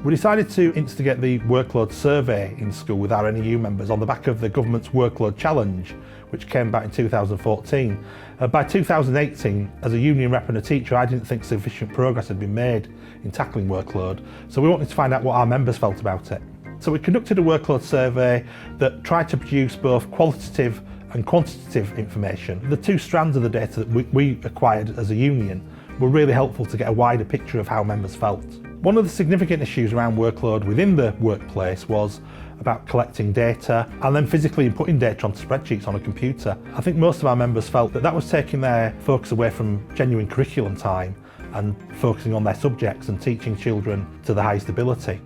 We decided to instigate the workload survey in school with our NEU members on the back of the government's workload challenge, which came back in 2014. By 2018, as a union rep and a teacher, I didn't think sufficient progress had been made in tackling workload, so we wanted to find out what our members felt about it. So we conducted a workload survey that tried to produce both qualitative and quantitative information. The two strands of the data that we acquired as a union were really helpful to get a wider picture of how members felt. One of the significant issues around workload within the workplace was about collecting data and then physically inputting data onto spreadsheets on a computer. I think most of our members felt that that was taking their focus away from genuine curriculum time and focusing on their subjects and teaching children to the highest ability.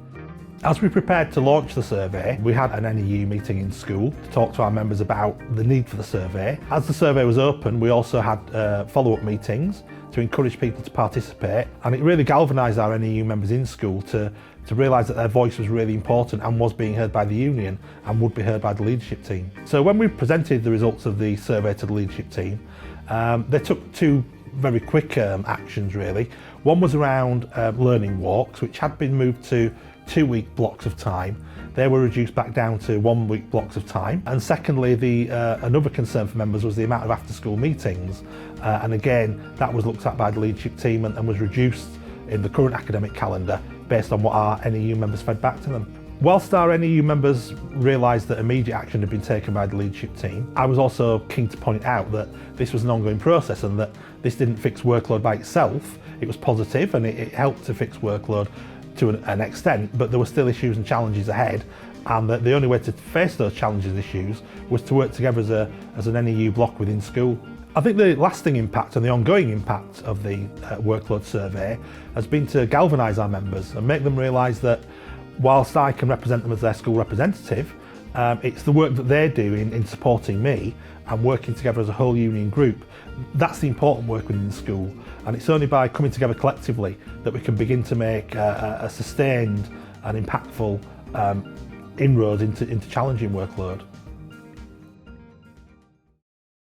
As we prepared to launch the survey, we had an NEU meeting in school to talk to our members about the need for the survey. As the survey was open, we also had follow-up meetings to encourage people to participate, and it really galvanised our NEU members in school to realise that their voice was really important and was being heard by the union and would be heard by the leadership team. So when we presented the results of the survey to the leadership team, they took two very quick actions really. One was around learning walks, which had been moved to 2-week blocks of time. They were reduced back down to 1-week blocks of time. And secondly, another concern for members was the amount of after-school meetings. And again, that was looked at by the leadership team and was reduced in the current academic calendar based on what our NEU members fed back to them. Whilst our NEU members realised that immediate action had been taken by the leadership team, I was also keen to point out that this was an ongoing process and that this didn't fix workload by itself. It was positive and it helped to fix workload to an extent, but there were still issues and challenges ahead, and that the only way to face those challenges and issues was to work together as an NEU block within school. I think the lasting impact and the ongoing impact of the workload survey has been to galvanise our members and make them realise that whilst I can represent them as their school representative, it's the work that they do in supporting me and working together as a whole union group. That's the important work within the school, and it's only by coming together collectively that we can begin to make a sustained and impactful inroads into challenging workload.